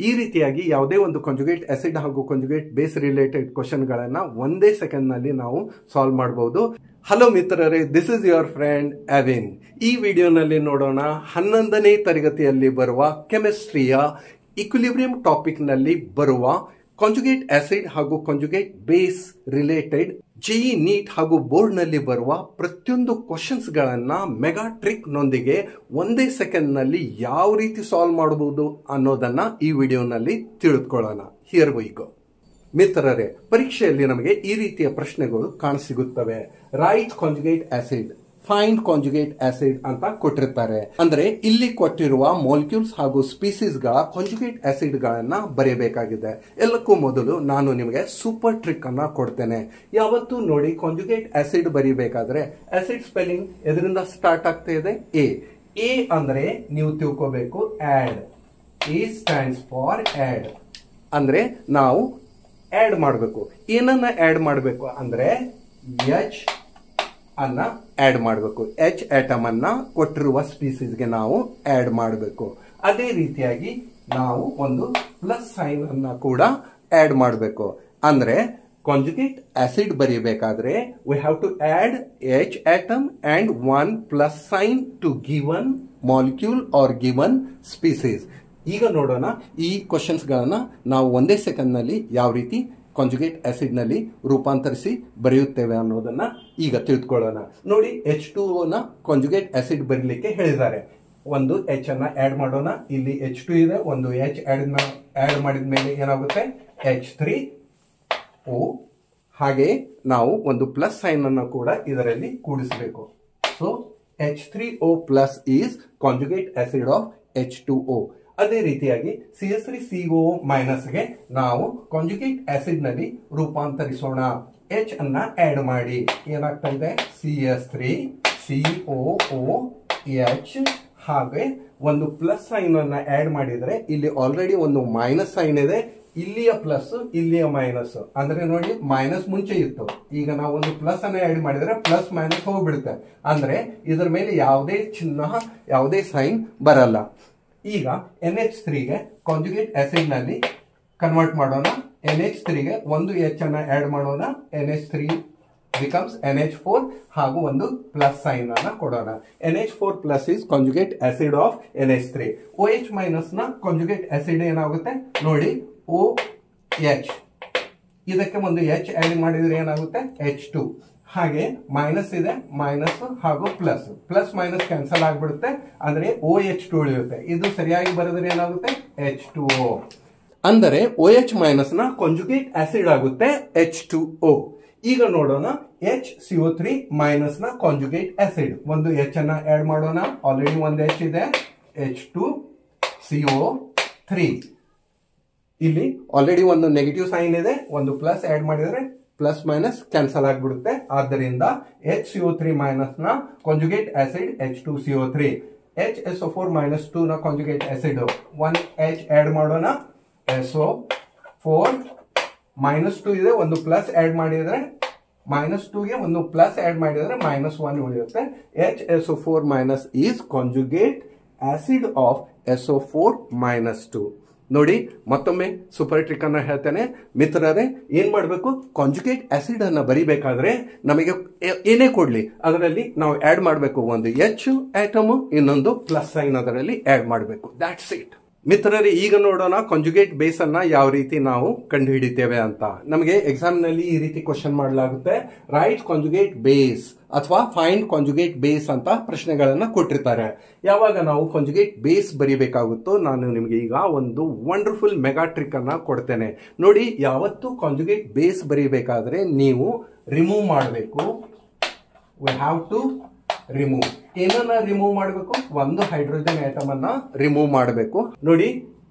ಈ ರೀತಿಯಾಗಿ ಯಾವುದೇ ಒಂದು ಕಾಂಜುಗೇಟ್ ಆಸಿಡ್ ಹಾಗೂ ಕಾಂಜುಗೇಟ್ ಬೇಸ್ ರಿಲೇಟೆಡ್ ಕ್ವಶನ್ಗಳನ್ನ ಒಂದೇ ಸೆಕೆಂಡ್ ನಲ್ಲಿ ನಾವು ಸಾಲ್ವ್ ಮಾಡಬಹುದು. ಹಲೋ ಮಿತ್ರರೇ, this is your friend Avin. ಈ ವಿಡಿಯೋನಲ್ಲಿ ನೋಡೋಣ 11ನೇ ತರಗತಿಯಲ್ಲಿ ಬರುವ ಕೆಮಿಸ್ಟ್ರಿಯ ಇಕ್ವಿಲಿಬ್ರಿಯಂ ಟಾಪಿಕ್ ನಲ್ಲಿ ಬರುವ ಕಾಂಜುಗೇಟ್ ಆಸಿಡ್ ಹಾಗೂ conjugate base related JE neat ಹಾಗೂ ಬೋರ್ಡ್ ನಲ್ಲಿ ಬರುವ ಪ್ರತಿಯೊಂದು ಕ್ವಶನ್ಸ್ ಗಳನ್ನ ಮೆಗಾ ಟ್ರಿಕ್ ನೊಂದಿಗೆ ಒಂದೇ ಸೆಕೆಂಡ್ ನಲ್ಲಿ ಯಾವ ರೀತಿ ಸಾಲ್ವ್ ಮಾಡಬಹುದು ಅನ್ನೋದನ್ನ ಈ ವಿಡಿಯೋನಲ್ಲಿ ತಿಳಿದುಕೊಳ್ಳೋಣ. Here we go. ಮಿತ್ರರೇ, ಪರೀಕ್ಷೆಯಲ್ಲಿ ನಮಗೆ ಈ ರೀತಿಯ ಪ್ರಶ್ನೆಗಳು ಕಾಣಸಿಗುತ್ತವೆ. Right conjugate acid, find conjugate acid ಅಂತ ಕೊಟ್ಟಿರ್ತಾರೆ. ಅಂದ್ರೆ ಇಲ್ಲಿ ಕೊಟ್ಟಿರುವ ಮಾಲಿಕ್ಯೂಲ್ಸ್ ಹಾಗೂ ಸ್ಪೀಸೀಸ್ ಗಳ ಕಾಂಜುಗೇಟ್ ಆಸಿಡ್ ಗಳನ್ನ ಬರೆಯಬೇಕಾಗಿದೆ. ಎಲ್ಲಕ್ಕೂ ಮೊದಲು ನಾನು ನಿಮಗೆ ಸೂಪರ್ ಟ್ರಿಕ್ ಅನ್ನ ಕೊಡ್ತೇನೆ. ಯಾವತ್ತೂ ನೋಡಿ, ಕಾಂಜುಗೇಟ್ ಆಸಿಡ್ ಬರೀಬೇಕಾದ್ರೆ ಆಸಿಡ್ ಸ್ಪೆಲ್ಲಿಂಗ್ ಎದರಿಂದ ಸ್ಟಾರ್ಟ್ ಆಗ್ತಾ ಇದೆ? ಎ ಅಂದ್ರೆ ನೀವು ತಿಳ್ಕೋಬೇಕು add. A stands for add. ಅಂದ್ರೆ ನಾವು ಆಡ್ ಮಾಡಬೇಕು. ಏನನ್ನ ಆಡ್ ಮಾಡಬೇಕು ಅಂದ್ರೆ ಎಚ್ ಅನ್ನ ಆಡ್ ಮಾಡಬೇಕು. ಎಚ್ ಆಟಮ್ ಅನ್ನ ಕೊಟ್ಟಿರುವ ಸ್ಪೀಸೀಸ್ಗೆ ನಾವು ಆಡ್ ಮಾಡಬೇಕು. ಅದೇ ರೀತಿಯಾಗಿ ನಾವು ಒಂದು ಪ್ಲಸ್ ಸೈನ್ ಅನ್ನ ಕೂಡ ಆಡ್ ಮಾಡಬೇಕು. ಅಂದ್ರೆ ಕಾಂಜುಗೇಟ್ ಆಸಿಡ್ ಬರೀಬೇಕಾದ್ರೆ we have to add H atom and 1 plus sign to given molecule or given species. ಈಗ ನೋಡೋಣ ಈ ಕ್ವಶನ್ಸ್ ಗಳನ್ನ ನಾವು ಒಂದೇ ಸೆಕೆಂಡ್ ನಲ್ಲಿ ಯಾವ ರೀತಿ ಕಾಂಜುಗೇಟ್ ಆಸಿಡ್ ನಲ್ಲಿ ರೂಪಾಂತರಿಸಿ ಬರೆಯುತ್ತೇವೆ ಅನ್ನೋದನ್ನ ಈಗ ತಿಳಿದುಕೊಳ್ಳೋಣ. ನೋಡಿ, H2O ನ ಕಾಂಜುಗೇಟ್ ಆಸಿಡ್ ಬರೀಲಿಕ್ಕೆ ಹೇಳಿದ್ದಾರೆ. ಒಂದು ಎಚ್ ಅನ್ನ ಆಡ್ ಮಾಡೋಣ. ಇಲ್ಲಿ H2 ಇದೆ, ಒಂದು ಎಚ್ ಆಡ್ ಮಾಡಿದ ಮೇಲೆ ಏನಾಗುತ್ತೆ? H3O. ಹಾಗೆ ನಾವು ಒಂದು ಪ್ಲಸ್ ಸೈನ್ ಅನ್ನು ಕೂಡ ಇದರಲ್ಲಿ ಕೂಡಿಸಬೇಕು. So H3O plus is conjugate acid of H2O. ಅದೇ ರೀತಿಯಾಗಿ CH3CO ಮೈನಸ್ ಗೆ ನಾವು ಕಾಂಜುಗೇಟ್ ಆಸಿಡ್ ನಲ್ಲಿ ರೂಪಾಂತರಿಸೋಣ. ಎಚ್ ಅನ್ನ ಆಡ್ ಮಾಡಿ ಏನಾಗ್ತಾ ಇದೆ? CH3COOH. ಹಾಗೆ ಒಂದು ಪ್ಲಸ್ ಸೈನ್ ಅನ್ನ ಆಡ್ ಮಾಡಿದ್ರೆ ಇಲ್ಲಿ ಆಲ್ರೆಡಿ ಒಂದು ಮೈನಸ್ ಸೈನ್ ಇದೆ. ಇಲ್ಲಿಯ ಪ್ಲಸ್, ಇಲ್ಲಿಯ ಮೈನಸ್. ಅಂದ್ರೆ ನೋಡಿ, ಮೈನಸ್ ಮುಂಚೆ ಇತ್ತು, ಈಗ ನಾವು ಒಂದು ಪ್ಲಸ್ ಅನ್ನ ಆಡ್ ಮಾಡಿದ್ರೆ ಪ್ಲಸ್ ಮೈನಸ್ ಹೋಗ್ಬಿಡುತ್ತೆ. ಅಂದ್ರೆ ಇದರ ಮೇಲೆ ಯಾವುದೇ ಚಿಹ್ನ, ಯಾವುದೇ ಸೈನ್ ಬರಲ್ಲ. ಈಗ NH3 ಗೆ ಕಾಂಜುಗೇಟ್ ಆಸಿಡ್ ನಲ್ಲಿ ಕನ್ವರ್ಟ್ ಮಾಡೋಣ. NH3 ಗೆ ಒಂದು ಎಚ್ ಅನ್ನ ಆಡ್ ಮಾಡೋಣ. NH3 ಬಿಕಮ್ಸ್ NH4 ಹಾಗೂ ಒಂದು ಪ್ಲಸ್ ಸೈನ್ ಅನ್ನ ಕೊಡೋಣ. NH4 plus is conjugate acid of NH3. OH minus ನ ಕಾಂಜುಗೇಟ್ ಆಸಿಡ್ ಏನಾಗುತ್ತೆ ನೋಡಿ? OH. ಇದಕ್ಕೆ ಒಂದು ಎಚ್ ಆಡ್ ಮಾಡಿದ್ರೆ ಏನಾಗುತ್ತೆ? H2. ಹಾಗೆ ಮೈನಸ್ ಇದೆ, ಮೈನಸ್ ಹಾಗೂ ಪ್ಲಸ್. ಪ್ಲಸ್ ಮೈನಸ್ ಕ್ಯಾನ್ಸಲ್ ಆಗ್ಬಿಡುತ್ತೆ. ಅಂದ್ರೆ OH2 ಉಳಿಯುತ್ತೆ. ಇದು ಸರಿಯಾಗಿ ಬರೆದ್ರೆ ಏನಾಗುತ್ತೆ? H2O. ಅಂದರೆ OH ಮೈನಸ್ ನ ಕಾಂಜುಗೇಟ್ ಆಸಿಡ್ ಆಗುತ್ತೆ H2O. ಈಗ ನೋಡೋಣ, HCO3 ಮೈನಸ್ ನ ಕಾಂಜುಗೇಟ್ ಆಸಿಡ್. ಒಂದು ಎಚ್ ಅನ್ನ ಆಡ್ ಮಾಡೋಣ. ಆಲ್ರೆಡಿ ಒಂದು ಎಚ್ ಇದೆ, H2CO3. ಇಲ್ಲಿ ಆಲ್ರೆಡಿ ಒಂದು ನೆಗೆಟಿವ್ ಸೈನ್ ಇದೆ, ಒಂದು ಪ್ಲಸ್ ಆಡ್ ಮಾಡಿದ್ರೆ ಪ್ಲಸ್ ಮೈನಸ್ ಕ್ಯಾನ್ಸಲ್ ಆಗ್ಬಿಡುತ್ತೆ. ಆದ್ದರಿಂದ HCO3 ಮೈನಸ್ ನ conjugate acid H2CO3. HSO4 minus 2 ನ ಕಾಂಜುಗೇಟ್ ಆಸಿಡ್ 1 H ಆಡ್ ಮಾಡೋಣ. SO4 ಮೈನಸ್ 2 ಇದೆ, ಒಂದು ಪ್ಲಸ್ ಆಡ್ ಮಾಡಿದ್ರೆ ಮೈನಸ್ 2 ಗೆ ಒಂದು ಪ್ಲಸ್ ಆಡ್ ಮಾಡಿದ್ರೆ ಮೈನಸ್ 1 ಉಳಿಯುತ್ತೆ. HSO4 minus is conjugate acid of SO4 minus 2. ನೋಡಿ, ಮತ್ತೊಮ್ಮೆ ಸೂಪರ್ ಟ್ರಿಕ್ ಅನ್ನ ಹೇಳ್ತೇನೆ. ಮಿತ್ರರೇ, ಏನ್ ಮಾಡಬೇಕು? ಕಾಂಜುಗೇಟ್ ಆಸಿಡ್ ಅನ್ನ ಬರಿಬೇಕಾದ್ರೆ ನಮಗೆ ಏನೇ ಕೊಡ್ಲಿ ಅದರಲ್ಲಿ ನಾವು ಆಡ್ ಮಾಡಬೇಕು. ಒಂದು ಎಚ್ ಆಟಮ್, ಇನ್ನೊಂದು ಪ್ಲಸ್ ಸೈನ್ ಅದರಲ್ಲಿ ಆಡ್ ಮಾಡಬೇಕು. That's it. ಮಿತ್ರರೇ, ಈಗ ನೋಡೋಣ ಕಾಂಜುಗೇಟ್ ಬೇಸ್ ಅನ್ನ ಯಾವ ರೀತಿ ನಾವು ಕಂಡು ಹಿಡಿತೇವೆ ಅಂತ. ನಮಗೆ ಎಕ್ಸಾಮ್ ನಲ್ಲಿ ಈ ರೀತಿ ಕ್ವಶನ್ ಮಾಡಲಾಗುತ್ತೆ. ರೈಟ್ ಕಾಂಜುಗೇಟ್ ಬೇಸ್ ಅಥವಾ ಫೈಂಡ್ ಕಾಂಜುಗೇಟ್ ಬೇಸ್ ಅಂತ ಪ್ರಶ್ನೆಗಳನ್ನ ಕೊಟ್ಟಿರ್ತಾರೆ. ಯಾವಾಗ ನಾವು ಕಾಂಜುಗೇಟ್ ಬೇಸ್ ಬರೀಬೇಕಾಗುತ್ತೋ ನಾನು ನಿಮಗೆ ಈಗ ಒಂದು ವಂಡರ್ಫುಲ್ ಮೆಗಾ ಟ್ರಿಕ್ ಅನ್ನ ಕೊಡ್ತೇನೆ. ನೋಡಿ, ಯಾವತ್ತು ಕಾಂಜುಗೇಟ್ ಬೇಸ್ ಬರೀಬೇಕಾದ್ರೆ ನೀವು ರಿಮೂವ್ ಮಾಡಬೇಕು. We have to remove. ಏನನ್ನ ರಿಮೂವ್ ಮಾಡಬೇಕು? ಒಂದು ಹೈಡ್ರೋಜನ್ ಆಟಮ್ ಅನ್ನ ರಿಮೂವ್ ಮಾಡಬೇಕು. ನೋಡಿ,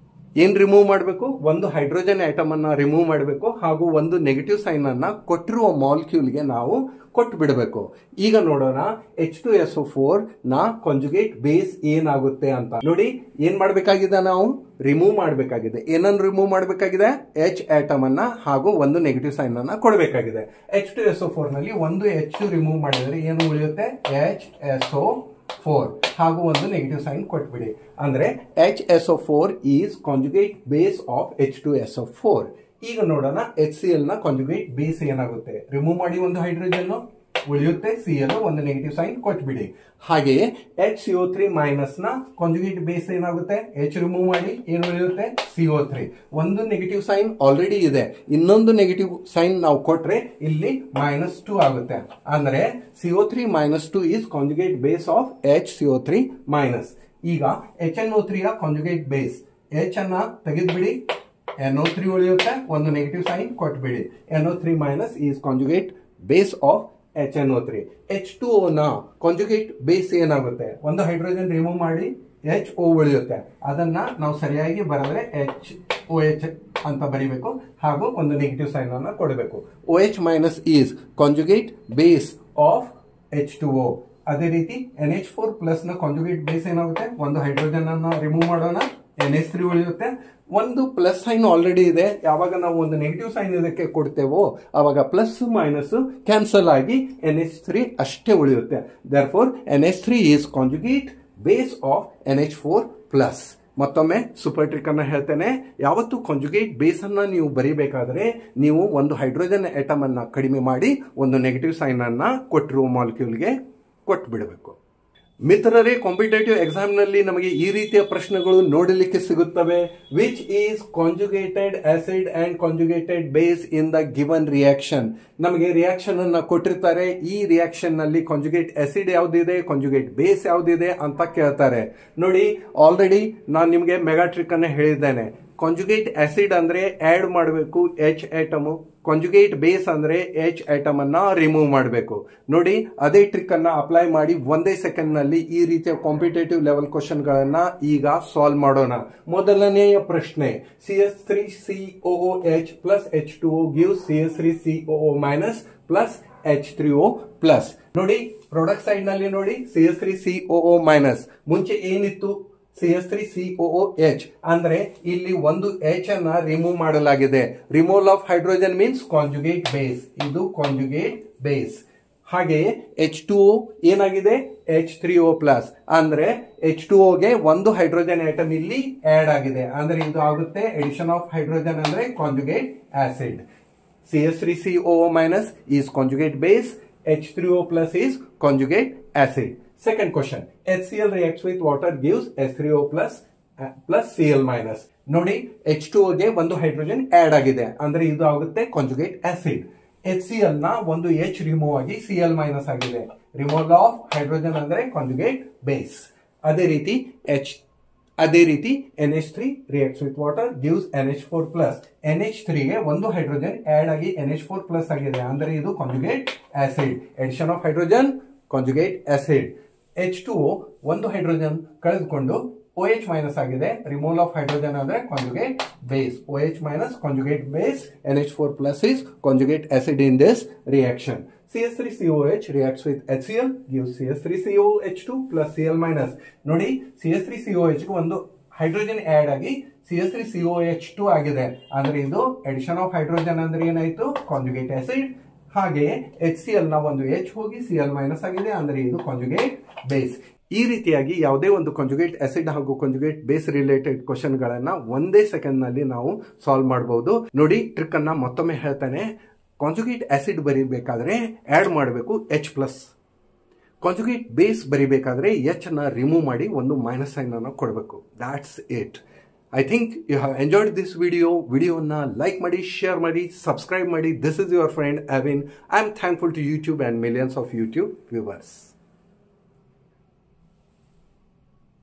ಏನ್ ರಿಮೂವ್ ಮಾಡಬೇಕು? ಒಂದು ಹೈಡ್ರೋಜನ್ ಆಟಮ್ ಅನ್ನ ರಿಮೂವ್ ಮಾಡಬೇಕು ಹಾಗೂ ಒಂದು ನೆಗೆಟಿವ್ ಸೈನ್ ಅನ್ನ ಕೊಟ್ಟಿರುವ ಮಾಲಿಕ್ಯೂಲ್ಗೆ ನಾವು ಕೊಟ್ಟು ಬಿಡಬೇಕು. ಈಗ ನೋಡೋಣ H2SO4 ನ ಕಾಂಜುಗೇಟ್ ಬೇಸ್ ಏನಾಗುತ್ತೆ ಅಂತ. ನೋಡಿ, ಏನ್ ಮಾಡಬೇಕಾಗಿದೆ? ನಾವು ರಿಮೂವ್ ಮಾಡಬೇಕಾಗಿದೆ. ಏನನ್ನು ರಿಮೂವ್ ಮಾಡಬೇಕಾಗಿದೆ? H ಆಟಮ್ ಅನ್ನ ಹಾಗೂ ಒಂದು ನೆಗೆಟಿವ್ ಸೈನ್ ಅನ್ನ ಕೊಡಬೇಕಾಗಿದೆ. H2SO4 ನಲ್ಲಿ ಒಂದು H ರಿಮೂವ್ ಮಾಡಿದರೆ ಏನು ಉಳಿಯುತ್ತೆ? HSO 4 ಹಾಗೂ ಒಂದು ನೆಗೆಟಿವ್ ಸೈನ್ ಕೊಟ್ಬಿಡಿ. ಅಂದ್ರೆ HSO4 is conjugate base of H2SO4. ಈಗ ನೋಡೋಣ HCl ನ ಕಾಂಜುಗೇಟ್ ಬೇಸ್ ಏನಾಗುತ್ತೆ. ರಿಮೂವ್ ಮಾಡಿ ಒಂದು ಹೈಡ್ರೋಜನ್ ಉಳಿಯುತ್ತೆ, Cl ಒಂದು ನೆಗೆಟಿವ್ ಸೈನ್ ಕೊಟ್ಬಿಡಿ. ಹಾಗೆಯೇ HCO3 ಮೈನಸ್ ನ ಕಾಂಜುಗೇಟ್ ಬೇಸ್ ಏನಾಗುತ್ತೆ, H ರಿಮೂವ್ ಮಾಡಿ ಏನು ಉಳಿಯುತ್ತೆ, CO3. ಒಂದು ನೆಗೆಟಿವ್ ಸೈನ್ ಆಲ್ರೆಡಿ ಇದೆ, ಇನ್ನೊಂದು ನೆಗೆಟಿವ್ ಸೈನ್ ನಾವು ಕೊಟ್ರೆ ಇಲ್ಲಿ -2 ಆಗುತ್ತೆ. ಅಂದ್ರೆ CO3 -2 is conjugate base of HCO3 minus. ಈಗ HNO3 ಯ ಕಾಂಜುಗೇಟ್ ಬೇಸ್ H ಅನ್ನ ತೆಗೆದ್ಬಿಡಿ, NO3 ಉಳಿಯುತ್ತೆ, ಒಂದು ನೆಗೆಟಿವ್ ಸೈನ್ ಕೊಟ್ಬಿಡಿ. NO3 minus is conjugate base of HNO3. H2O ನ ಕಾಂಜುಗೇಟ್ ಬೇಸ್ ಏನಾಗುತ್ತೆ, ಒಂದು ಹೈಡ್ರೋಜನ್ ರಿಮೂವ್ ಮಾಡಿ HO ಉಳಿಯುತ್ತೆ. ಅದನ್ನ ನಾವು ಸರಿಯಾಗಿ ಬರೆದ್ರೆ HOH ಅಂತ ಬರಿಬೇಕು ಹಾಗೂ ಒಂದು ನೆಗೆಟಿವ್ ಸೈನ್ ಅನ್ನ ಕೊಡಬೇಕು. OH minus is conjugate base of H2O. ಅದೇ ರೀತಿ NH4 ಪ್ಲಸ್ ನ ಕಾಂಜುಗೇಟ್ ಬೇಸ್ ಏನಾಗುತ್ತೆ, ಒಂದು ಹೈಡ್ರೋಜನ್ ಅನ್ನ ರಿಮೂವ್ ಮಾಡೋಣ, NH3 ಉಳಿಯುತ್ತೆ. ಒಂದು ಪ್ಲಸ್ ಸೈನ್ ಆಲ್ರೆಡಿ ಇದೆ, ಯಾವಾಗ ನಾವು ಒಂದು ನೆಗೆಟಿವ್ ಸೈನ್ ಇದಕ್ಕೆ ಕೊಡ್ತೇವೋ ಅವಾಗ ಪ್ಲಸ್ ಮೈನಸ್ ಕ್ಯಾನ್ಸಲ್ ಆಗಿ NH3 ಅಷ್ಟೇ ಉಳಿಯುತ್ತೆ. Therefore NH3 is conjugate base of NH4 plus. ಮತ್ತೊಮ್ಮೆ ಸೂಪರ್ ಟ್ರಿಕ್ ಅನ್ನ ಹೇಳ್ತೇನೆ, ಯಾವತ್ತು ಕಾಂಜುಗೇಟ್ ಬೇಸ್ ಅನ್ನ ನೀವು ಬರೀಬೇಕಾದ್ರೆ ನೀವು ಒಂದು ಹೈಡ್ರೋಜನ್ ಆಟಮ್ ಅನ್ನ ಕಡಿಮೆ ಮಾಡಿ ಒಂದು ನೆಗೆಟಿವ್ ಸೈನ್ ಅನ್ನ ಕೊಟ್ಟಿರುವ ಮಾಲಿಕ್ಯೂಲ್ಗೆ ಕೊಟ್ಬಿಡಬೇಕು. ಮಿತ್ರರೇ, ಕಾಂಪಿಟೇಟಿವ್ ಎಕ್ಸಾಮ್ ನಲ್ಲಿ ನಮಗೆ ಈ ರೀತಿಯ ಪ್ರಶ್ನೆಗಳು ನೋಡಲಿಕ್ಕೆ ಸಿಗುತ್ತವೆ. Which is conjugated acid and conjugated base in the given reaction. ನಮಗೆ ರಿಯಾಕ್ಷನ್ ಅನ್ನ ಕೊಟ್ಟಿರ್ತಾರೆ, ಈ ರಿಯಾಕ್ಷನ್ ನಲ್ಲಿ ಕಾಂಜುಗೇಟ್ ಆಸಿಡ್ ಯಾವ್ದಿದೆ, ಕಾಂಜುಗೇಟ್ ಬೇಸ್ ಯಾವ್ದಿದೆ ಅಂತ ಕೇಳ್ತಾರೆ. ನೋಡಿ, ಆಲ್ರೆಡಿ ನಾನು ನಿಮಗೆ ಮೆಗಾ ಟ್ರಿಕ್ ಅನ್ನ ಹೇಳಿದ್ದೇನೆ. ಕಾಂಜುಗೇಟ್ ಆಸಿಡ್ ಅಂದ್ರೆ ಆಡ್ ಮಾಡಬೇಕು H ಆಟಮ್, ಕಾಂಜುಗೇಟ್ ಬೇಸ್ ಅಂದ್ರೆ H ಆಟಮ್ ಅನ್ನ ರಿಮೂವ್ ಮಾಡಬೇಕು. ನೋಡಿ, ಅದೇ ಟ್ರಿಕ್ ಅನ್ನ ಅಪ್ಲೈ ಮಾಡಿ ಒಂದೇ ಸೆಕೆಂಡ್ ನಲ್ಲಿ ಈ ರೀತಿಯ ಕಾಂಪಿಟೇಟಿವ್ ಲೆವೆಲ್ ಕ್ವಶನ್ ಗಳನ್ನ ಈಗ ಸಾಲ್ವ್ ಮಾಡೋಣ. ಮೊದಲನೆಯ ಪ್ರಶ್ನೆ, CH3COOH plus H2O gives CH3COO minus plus H3O plus. ನೋಡಿ, ಪ್ರಾಡಕ್ಟ್ ಸೈಡ್ ನಲ್ಲಿ ನೋಡಿ CH3COO ಮೈನಸ್, ಮುಂಚೆ ಏನಿತ್ತು CH3COOH, ಅಂದ್ರೆ ಇಲ್ಲಿ ಒಂದು H ಅನ್ನ ರಿಮೂವ್ ಮಾಡಲಾಗಿದೆ. Removal of hydrogen means conjugate base, ಇದು ಕಾಂಜುಗೇಟ್ ಬೇಸ್. ಹಾಗೆಯೇ H2O ಏನಾಗಿದೆ, H3O ಪ್ಲಸ್, ಅಂದ್ರೆ H2O ಗೆ ಒಂದು ಹೈಡ್ರೋಜನ್ ಆಟಮ್ ಇಲ್ಲಿ ಆಡ್ ಆಗಿದೆ, ಅಂದ್ರೆ ಇದು ಆಗುತ್ತೆ ಎಡಿಷನ್ ಆಫ್ ಹೈಡ್ರೋಜನ್, ಅಂದ್ರೆ conjugate acid. CH3COO minus is conjugate base, H3O plus is conjugate acid. Second question, HCl reacts with water gives H3O plus Cl minus. ನೋಡಿ, H2O ಗೆ ಒಂದು ಹೈಡ್ರೋಜನ್ ಆಡ್ ಆಗಿದೆ, ಅಂದ್ರೆ ಇದು ಆಗುತ್ತೆ ಕಾಂಜುಗೇಟ್ ಆಸಿಡ್. HCl ನ ಒಂದು H ರಿಮೂವ್ ಆಗಿ Cl ಮೈನಸ್ ಆಗಿದೆ. ರಿಮೂವಲ್ ಆಫ್ ಹೈಡ್ರೋಜನ್ ಅಂದ್ರೆ ಕಾಂಜುಗೇಟ್ ಬೇಸ್. ಅದೇ ರೀತಿ NH3 reacts with water gives NH4 plus. NH3 ಗೆ ಒಂದು ಹೈಡ್ರೋಜನ್ ಆಡ್ ಆಗಿ NH4 ಪ್ಲಸ್ ಆಗಿದೆ, ಅಂದ್ರೆ ಇದು conjugate acid. Addition of hydrogen conjugate acid. H2O ಒಂದು ಹೈಡ್ರೋಜನ್ ಕಳೆದುಕೊಂಡು OH ಮೈನಸ್ ಆಗಿದೆ, ರಿಮೂವಲ್ ಆಫ್ ಹೈಡ್ರೋಜನ್ ಅಂದ್ರೆ conjugate base. OH minus conjugate base, NH4 plus is conjugate acid in this reaction. CH3COH reacts with HCl gives CH3COH2 plus Cl minus. ನೋಡಿ, CH3COH ಗೆ ಒಂದು hydrogen add ಆಗಿ CH3COH2 ಆಗಿದೆ, ಅಂದ್ರೆ ಇದು edition of hydrogen ಅಂದ್ರೆ ಏನಾಯ್ತು, ಕಾಂಜುಗೇಟ್ ಆಸಿಡ್. ಹಾಗೆಯೇ HCl ನ ಒಂದು H ಹೋಗಿ Cl ಮೈನಸ್ ಆಗಿದೆ, ಅಂದ್ರೆ ಇದು ಕಾಂಜುಗೇಟ್ ಬೇಸ್. ಈ ರೀತಿಯಾಗಿ ಯಾವುದೇ ಒಂದು ಕಾಂಜುಗೇಟ್ ಆಸಿಡ್ ಹಾಗೂ ಕಾಂಜುಗೇಟ್ ಬೇಸ್ ರಿಲೇಟೆಡ್ ಕ್ವಶನ್ ಗಳನ್ನ ಒಂದೇ ಸೆಕೆಂಡ್ ನಲ್ಲಿ ನಾವು ಸಾಲ್ವ್ ಮಾಡಬಹುದು. ನೋಡಿ, ಟ್ರಿಕ್ ಅನ್ನ ಮತ್ತೊಮ್ಮೆ ಹೇಳ್ತಾನೆ. ಕಾಂಜುಗೇಟ್ ಆಸಿಡ್ ಬರೀಬೇಕಾದ್ರೆ ಆಡ್ ಮಾಡಬೇಕು H ಪ್ಲಸ್. ಕಾಂಜುಗೇಟ್ ಬೇಸ್ ಬರೀಬೇಕಾದ್ರೆ H ಅನ್ನ ರಿಮೂವ್ ಮಾಡಿ ಒಂದು ಮೈನಸ್ ಸೈನ್ ಅನ್ನು ಕೊಡಬೇಕು. That's it. I think you have enjoyed this video. ವಿಡಿಯೋನ ಲೈಕ್ ಮಾಡಿ, ಶೇರ್ ಮಾಡಿ, ಸಬ್ಸ್ಕ್ರೈಬ್ ಮಾಡಿ. This is your friend Avin. I am thankful to YouTube and millions of YouTube viewers.